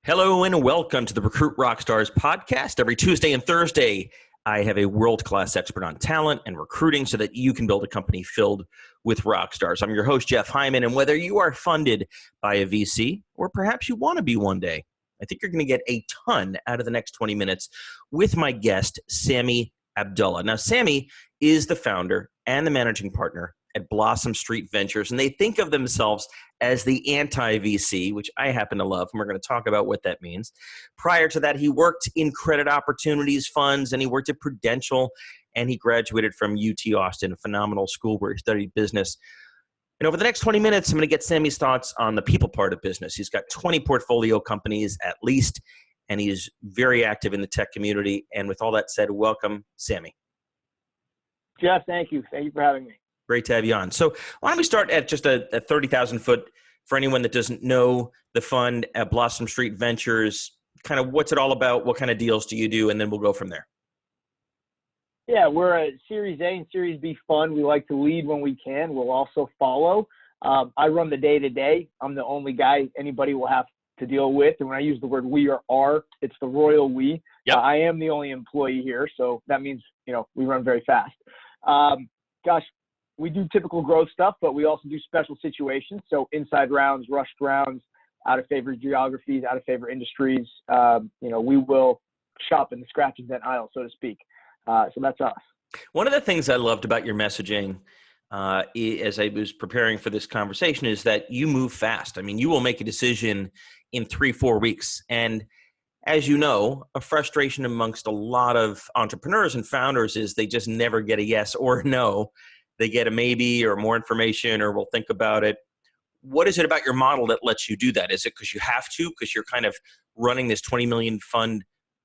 Hello and welcome to the Recruit Rockstars podcast. Every Tuesday and Thursday, I have a world-class expert on talent and recruiting so that you can build a company filled with rock stars. I'm your host, Jeff Hyman, and whether you are funded by a VC or perhaps you want to be one day, I think you're going to get a ton out of the next 20 minutes with my guest, Sammy Abdullah. Now, Sammy is the founder and the managing partner at Blossom Street Ventures, and they think of themselves as the anti-VC, which I happen to love, and we're going to talk about what that means. Prior to that, he worked in credit opportunities funds, and he worked at Prudential, and he graduated from UT Austin, a phenomenal school where he studied business. And over the next 20 minutes, I'm going to get Sammy's thoughts on the people part of business. He's got 20 portfolio companies at least, and he's very active in the tech community. And with all that said, welcome, Sammy. Jeff, thank you. Thank you for having me. Great to have you on. So why don't we start at just a 30,000 foot for anyone that doesn't know the fund at Blossom Street Ventures, kind of what's it all about? What kind of deals do you do? And then we'll go from there. Yeah, we're a Series A and Series B fund. We like to lead when we can. We'll also follow. I run the day-to-day. I'm the only guy anybody will have to deal with. And when I use the word we or our, it's the royal we. Yep. I am the only employee here, so that means, we run very fast. We do typical growth stuff, but we also do special situations. So inside rounds, rushed rounds, out of favor geographies, out of favor industries. We will shop in the scratch and dent aisle, so to speak. So that's us. One of the things I loved about your messaging as I was preparing for this conversation is that you move fast. I mean, you will make a decision in 3-4 weeks. And as you know, a frustration amongst a lot of entrepreneurs and founders is they just never get a yes or a no. They get a maybe or more information or we'll think about it. What is it about your model that lets you do that? Is it because you have to, because you're kind of running this 20 million fund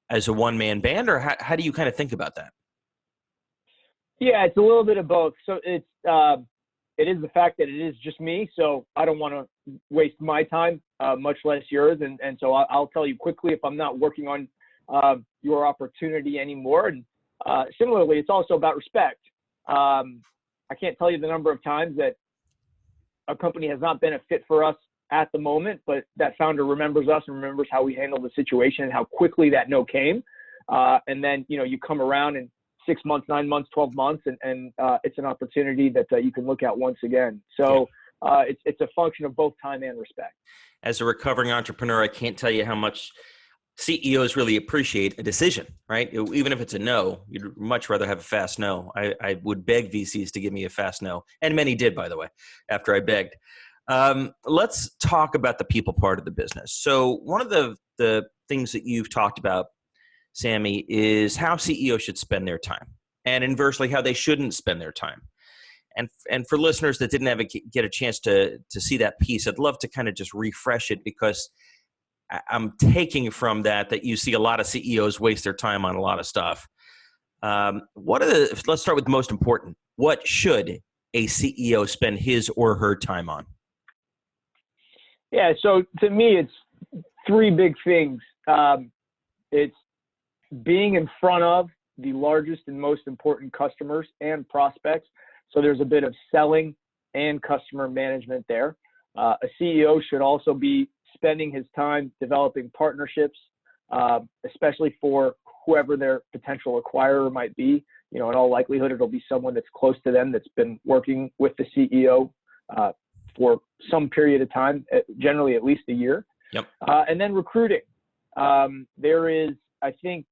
as a one-man band, or how do you kind of think about that? Yeah, it's a little bit of both. So it is the fact that it is just me. So I don't want to waste my time, much less yours. And so I'll tell you quickly if I'm not working on your opportunity anymore. And similarly, it's also about respect. I can't tell you the number of times that a company has not been a fit for us at the moment, but that founder remembers us and remembers how we handled the situation and how quickly that no came. And then, you come around in 6 months, 9 months, 12 months, and it's an opportunity that you can look at once again. So it's a function of both time and respect. As a recovering entrepreneur, I can't tell you how much CEOs really appreciate a decision, right? Even if it's a no, you'd much rather have a fast no. I would beg VCs to give me a fast no. And many did, by the way, after I begged. Let's talk about the people part of the business. So one of the things that you've talked about, Sammy, is how CEOs should spend their time and inversely how they shouldn't spend their time. And for listeners that didn't get a chance to see that piece, I'd love to kind of just refresh it because I'm taking from that you see a lot of CEOs waste their time on a lot of stuff. Let's start with the most important. What should a CEO spend his or her time on? Yeah, so to me, it's three big things. It's being in front of the largest and most important customers and prospects. So there's a bit of selling and customer management there. A CEO should also be spending his time developing partnerships, especially for whoever their potential acquirer might be. In all likelihood, it'll be someone that's close to them that's been working with the CEO for some period of time, generally at least a year. Yep. And then recruiting. There is, I think,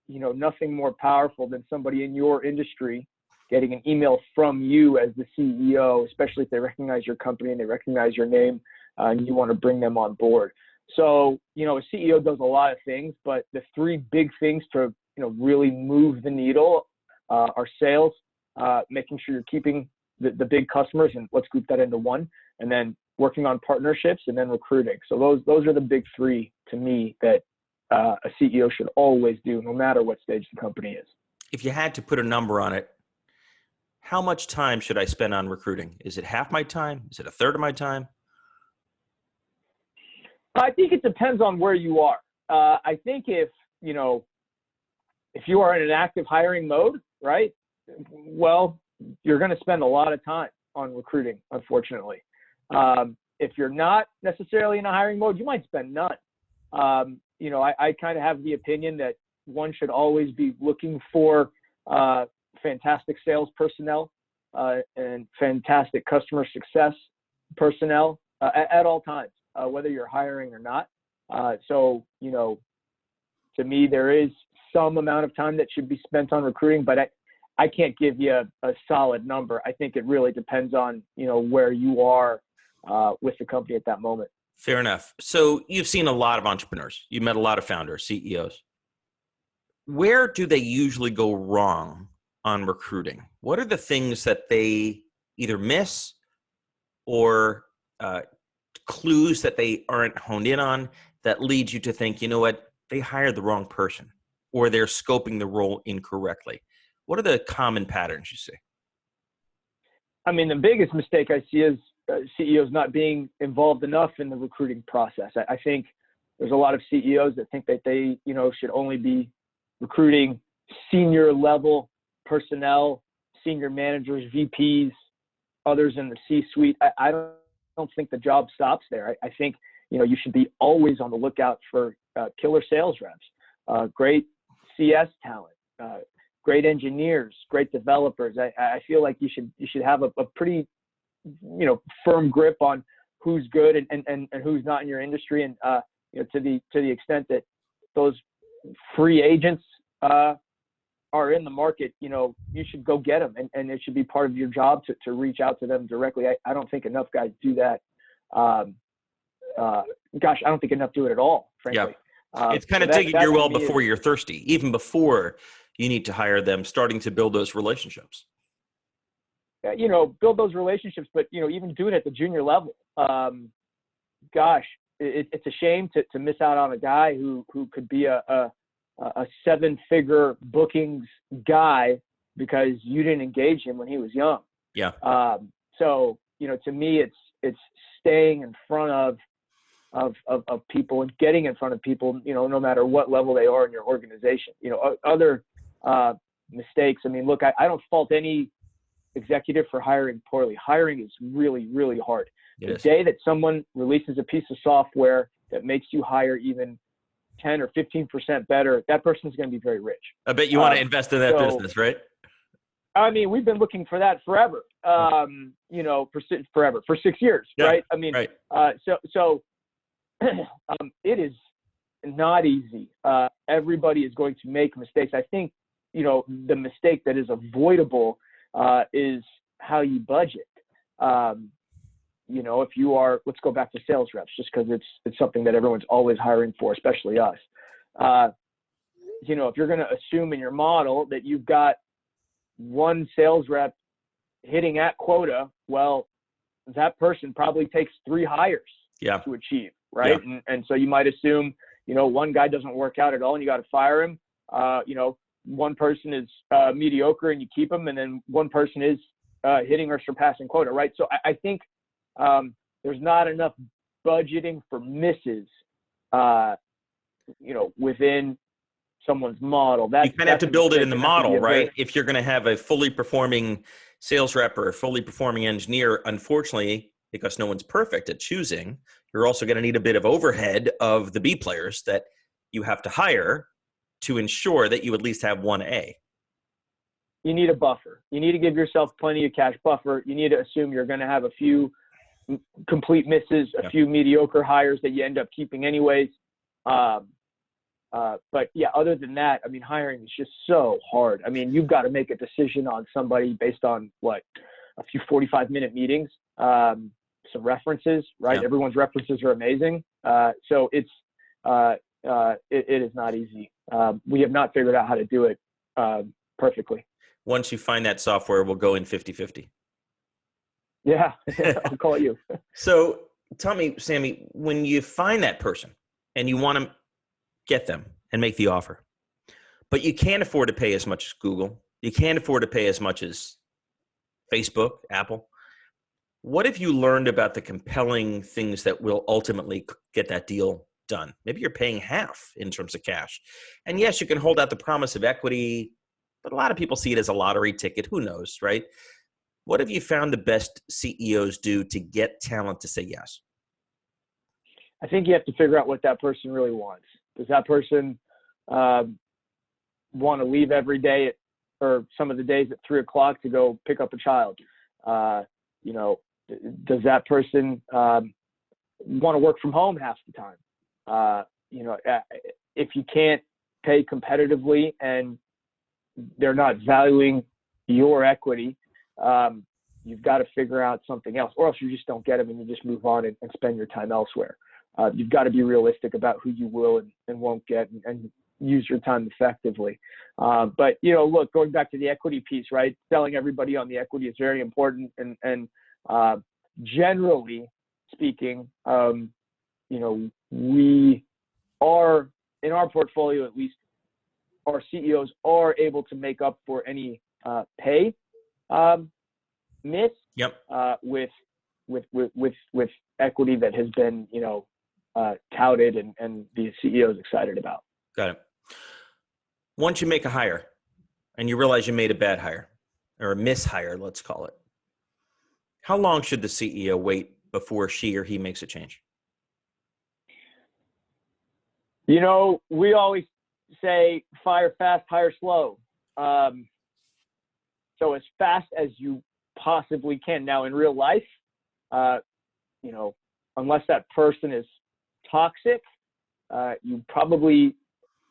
nothing more powerful than somebody in your industry getting an email from you as the CEO, especially if they recognize your company and they recognize your name and you want to bring them on board. So, a CEO does a lot of things, but the three big things to, really move the needle are sales, making sure you're keeping the big customers, and let's group that into one, and then working on partnerships, and then recruiting. So those are the big three to me that a CEO should always do, no matter what stage the company is. If you had to put a number on it, how much time should I spend on recruiting? Is it half my time? Is it a third of my time? I think it depends on where you are. I think if you are in an active hiring mode, right? Well, you're going to spend a lot of time on recruiting, unfortunately. If you're not necessarily in a hiring mode, you might spend none. I kind of have the opinion that one should always be looking for fantastic sales personnel and fantastic customer success personnel at all times, whether you're hiring or not. To me, there is some amount of time that should be spent on recruiting, but I can't give you a solid number. I think it really depends on, where you are with the company at that moment. Fair enough. So you've seen a lot of entrepreneurs. You met a lot of founders, CEOs. Where do they usually go wrong on recruiting? What are the things that they either miss or clues that they aren't honed in on that lead you to think, you know what, they hired the wrong person or they're scoping the role incorrectly? What are the common patterns you see? I mean, the biggest mistake I see is CEOs not being involved enough in the recruiting process. I think there's a lot of CEOs that think that they, should only be recruiting senior level personnel, senior managers, VPs, others in the C-suite. I don't think the job stops there. I think, you should be always on the lookout for killer sales reps, great CS talent, great engineers, great developers. I feel like you should have a pretty, firm grip on who's good and who's not in your industry. And, to the extent that those free agents are in the market, you should go get them, and it should be part of your job to reach out to them directly. I don't think enough guys do that. I don't think enough do it at all, frankly. Yeah. It's kind of digging your well before you're thirsty, even before you need to hire them, starting to build those relationships. Build those relationships, but, even do it at the junior level. It's a shame to miss out on a guy who could be a 7-figure bookings guy because you didn't engage him when he was young. Yeah. To me, it's staying in front of people and getting in front of people, no matter what level they are in your organization. Other mistakes. I mean, look, I don't fault any executive for hiring poorly. Hiring is really, really hard. The day that someone releases a piece of software that makes you hire even 10 or 15% better, that person's going to be very rich. I bet you want to invest in that business, right? I mean, we've been looking for that forever, for 6 years, yeah, right? I mean, right. It is not easy. Everybody is going to make mistakes. I think, the mistake that is avoidable is how you budget. If you are, let's go back to sales reps, just because it's something that everyone's always hiring for, especially us. If you're going to assume in your model that you've got one sales rep hitting at quota, well, that person probably takes 3 hires to achieve, right? Yeah. And so you might assume, one guy doesn't work out at all and you got to fire him. One person is mediocre and you keep him, and then one person is hitting or surpassing quota, right? So I think there's not enough budgeting for misses, within someone's model. You kind of have to build it in the model, right? If you're going to have a fully performing sales rep or a fully performing engineer, unfortunately, because no one's perfect at choosing, you're also going to need a bit of overhead of the B players that you have to hire to ensure that you at least have 1A. You need a buffer. You need to give yourself plenty of cash buffer. You need to assume you're going to have a few complete misses, a few mediocre hires that you end up keeping anyways. But yeah, other than that, I mean, hiring is just so hard. I mean, you've got to make a decision on somebody based on a few 45-minute meetings, some references, right? Yeah. Everyone's references are amazing. So it is not easy. We have not figured out how to do it perfectly. Once you find that software, we'll go in 50-50. Yeah, I'll call you. So tell me, Sammy, when you find that person and you want to get them and make the offer, but you can't afford to pay as much as Google, you can't afford to pay as much as Facebook, Apple, what have you learned about the compelling things that will ultimately get that deal done? Maybe you're paying half in terms of cash. And yes, you can hold out the promise of equity, but a lot of people see it as a lottery ticket. Who knows, right? What have you found the best CEOs do to get talent to say yes? I think you have to figure out what that person really wants. Does that person want to leave every day or some of the days at 3 o'clock to go pick up a child? You know, does that person want to work from home half the time? You know, if you can't pay competitively and they're not valuing your equity, you've got to figure out something else, or else you just don't get them and you just move on and spend your time elsewhere. You've got to be realistic about who you will and won't get, and use your time effectively. But, you know, look, going back to the equity piece, right? Selling everybody on the equity is very important. And generally speaking, you know, we are, in our portfolio at least, our CEOs are able to make up for any pay miss with equity that has been, you know, touted and the CEO is excited about. Got it. Once you make a hire and you realize you made a bad hire or a mishire, let's call it, how long should the CEO wait before she or he makes a change? You know, we always say fire fast, hire slow. So as fast as you possibly can. Now, in real life, you know, unless that person is toxic, you probably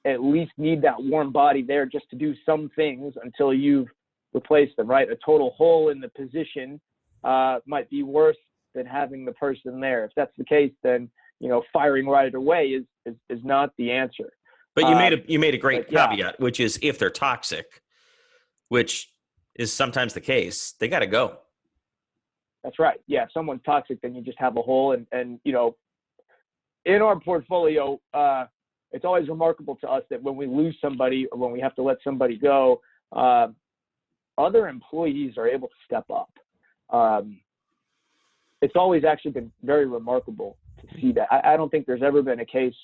at least need that warm body there just to do some things until you've replaced them, right? A total hole in the position might be worse than having the person there. If that's the case, then, you know, firing right away is not the answer. But you made a great caveat, which is if they're toxic, which is sometimes the case, they got to go. That's right. Yeah, if someone's toxic, then you just have a hole. And you know, in our portfolio, it's always remarkable to us that when we lose somebody or when we have to let somebody go, other employees are able to step up. It's always actually been very remarkable to see that. I don't think there's ever been a case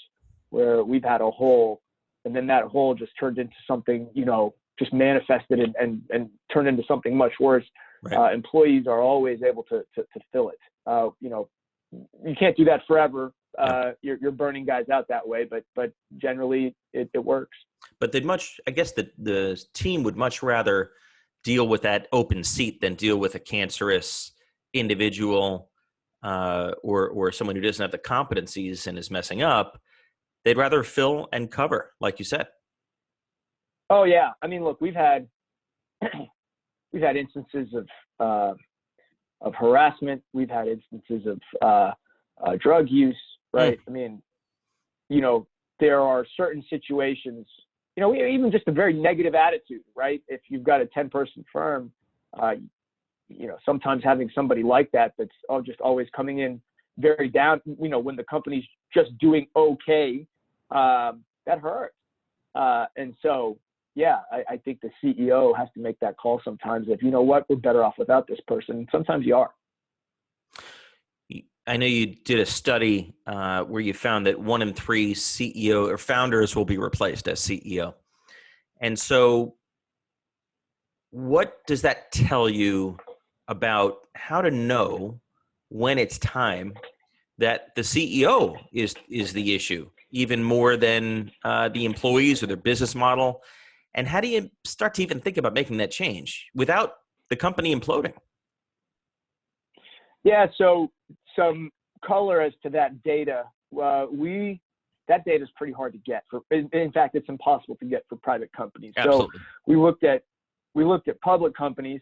where we've had a hole and then that hole just turned into something, you know, just manifested and turned into something much worse. Right. Employees are always able to fill it. You know, you can't do that forever. You're burning guys out that way, but generally it works. But I guess the team would much rather deal with that open seat than deal with a cancerous individual or someone who doesn't have the competencies and is messing up. They'd rather fill and cover, like you said. Oh yeah, I mean, look, we've had instances of harassment. We've had instances of drug use, right? I mean, you know, there are certain situations, you know, even just a very negative attitude, right? If you've got a 10-person firm, you know, sometimes having somebody like that's just always coming in very down, you know, when the company's just doing okay, that hurts. And so, yeah, I think the CEO has to make that call sometimes if, you know what, we're better off without this person. Sometimes you are. I know you did a study where you found that 1 in 3 CEO or founders will be replaced as CEO. And so what does that tell you about how to know when it's time that the CEO is the issue, even more than the employees or their business model? And how do you start to even think about making that change without the company imploding? Yeah, so some color as to that data. That data is pretty hard to get. In fact, it's impossible to get for private companies. Absolutely. So we looked at public companies,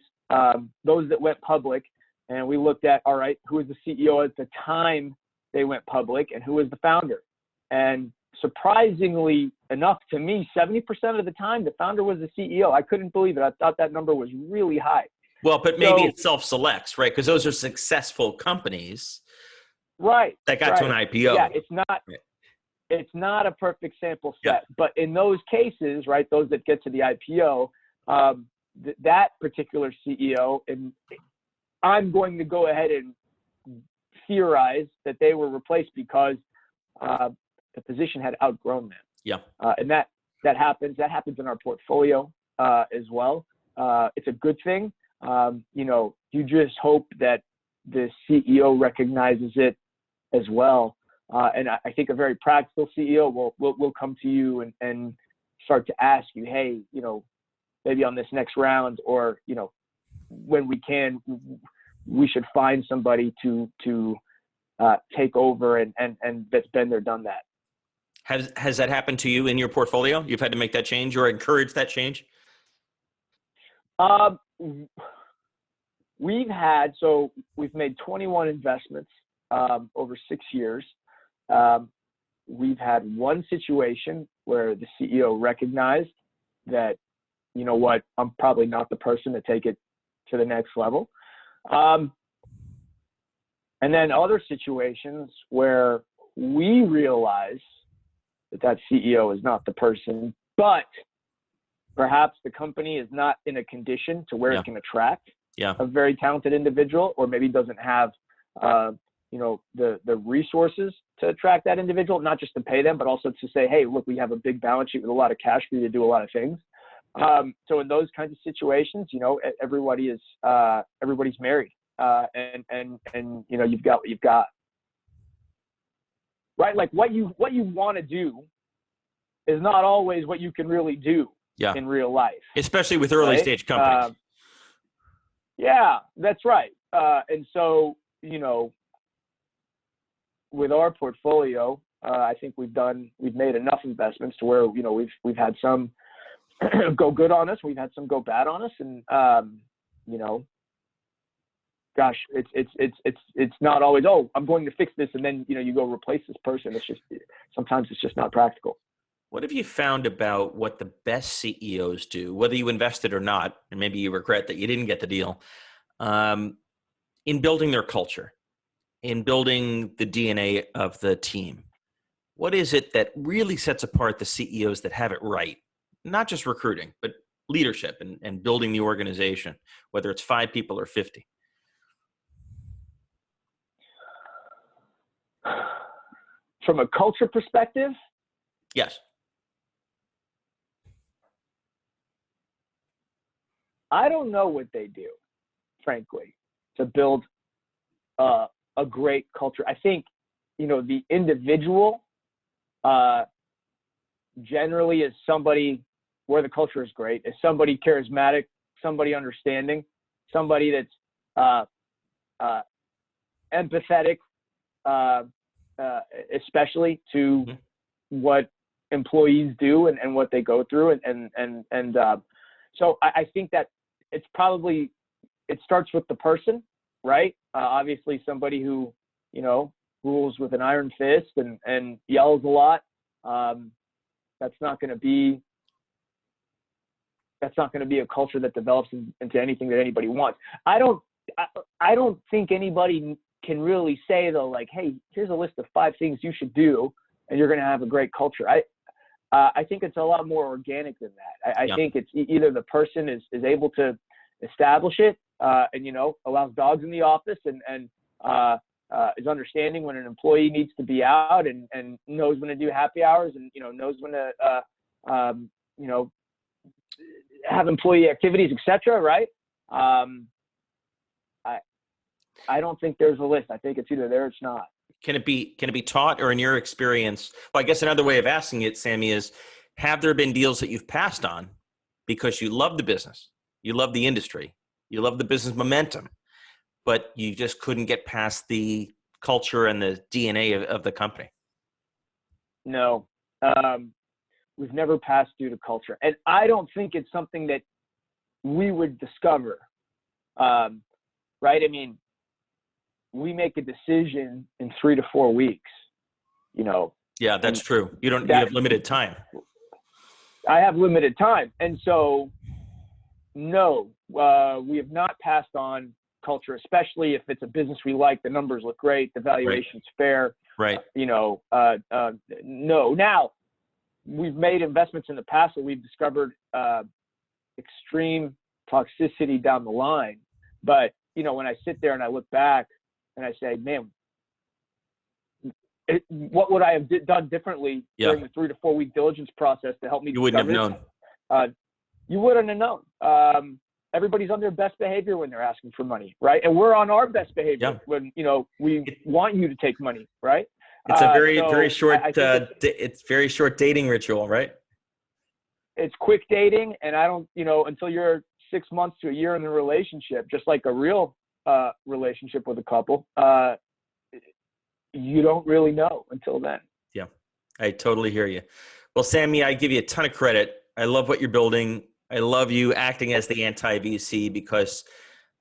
those that went public, and we looked at, all right, who was the CEO at the time they went public and who was the founder. And surprisingly enough to me, 70% of the time, the founder was the CEO. I couldn't believe it. I thought that number was really high. Well, but maybe it self-selects, right? Because those are successful companies, right? That got to an IPO. Yeah, it's not a perfect sample set, but in those cases, right, those that get to the IPO, that particular CEO, and I'm going to go ahead and theorize that they were replaced because the position had outgrown them. Yeah, and that happens. That happens in our portfolio as well. It's a good thing. You know, you just hope that the CEO recognizes it as well. And I think a very practical CEO will come to you and start to ask you, hey, maybe on this next round, or, when we can, we should find somebody to take over and that's been there, done that. Has that happened to you in your portfolio? You've had to make that change or encourage that change? We've made 21 investments over 6 years. We've had one situation where the CEO recognized that, you know what, I'm probably not the person to take it to the next level. And then other situations where we realize that CEO is not the person, but perhaps the company is not in a condition to where it can attract a very talented individual, or maybe doesn't have, the resources to attract that individual, not just to pay them, but also to say, hey, look, we have a big balance sheet with a lot of cash for you to do a lot of things. So in those kinds of situations, everybody's married, and you've got what you've got. Right? Like what you want to do is not always what you can really do in real life. Especially with early stage companies. Yeah, that's right. And so, with our portfolio, I think we've made enough investments to where, we've had some go good on us. We've had some go bad on us. And, gosh, it's not always, oh, I'm going to fix this, and then you go replace this person. Sometimes it's just not practical. What have you found about what the best CEOs do, whether you invested or not, and maybe you regret that you didn't get the deal, in building their culture, in building the DNA of the team? What is it that really sets apart the CEOs that have it right? Not just recruiting, but leadership and building the organization, whether it's 5 people or 50. From a culture perspective? Yes. I don't know what they do, frankly, to build a great culture. I think, the individual generally is somebody where the culture is great, is somebody charismatic, somebody understanding, somebody that's empathetic, especially to what employees do and what they go through. So I think that it starts with the person, right? Obviously somebody who, rules with an iron fist and yells a lot. That's not going to be a culture that develops into anything that anybody wants. I don't think anybody can really say though, like, hey, here's a list of 5 things you should do and you're going to have a great culture. I think it's a lot more organic than that. I think it's either the person is able to establish it, and, allows dogs in the office and is understanding when an employee needs to be out and knows when to do happy hours and, knows when to, have employee activities, etc. Right? I don't think there's a list. I think it's either there or it's not. Can it be taught, or in your experience? Well, I guess another way of asking it, Sammy, is have there been deals that you've passed on because you love the business, you love the industry, you love the business momentum, but you just couldn't get past the culture and the DNA of the company? No, we've never passed due to culture. And I don't think it's something that we would discover, right? I mean, we make a decision in 3 to 4 weeks, Yeah, that's true. You have limited time. I have limited time. And so, no, we have not passed on culture, especially if it's a business we like, the numbers look great, the valuation's fair. Right. No. Now, we've made investments in the past that we've discovered extreme toxicity down the line. But, when I sit there and I look back and I say, man, what would I have done differently during the 3 to 4 week diligence process to help me? You wouldn't have known. You wouldn't have known. Everybody's on their best behavior when they're asking for money, right? And we're on our best behavior when, we want you to take money, right? It's a very, So very short, I think it's very short dating ritual, right? it's quick dating, and I don't, until you're 6 months to a year in the relationship, just like a real relationship with a couple, you don't really know until then. Yeah, I totally hear you. Well, Sammy, I give you a ton of credit. I love what you're building. I love you acting as the anti-VC because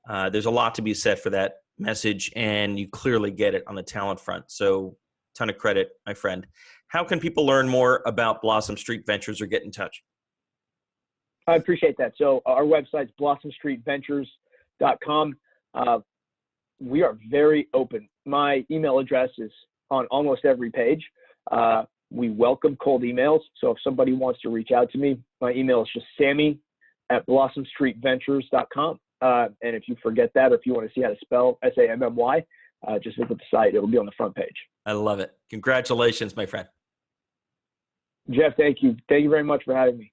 there's a lot to be said for that message, and you clearly get it on the talent front. So, ton of credit, my friend. How can people learn more about Blossom Street Ventures or get in touch? I appreciate that. So our website's blossomstreetventures.com. We are very open. My email address is on almost every page. We welcome cold emails. So if somebody wants to reach out to me, my email is just sammy@blossomstreetventures.com. And if you forget that, or if you want to see how to spell SAMMY, just visit the site. It'll be on the front page. I love it. Congratulations, my friend. Jeff, thank you. Thank you very much for having me.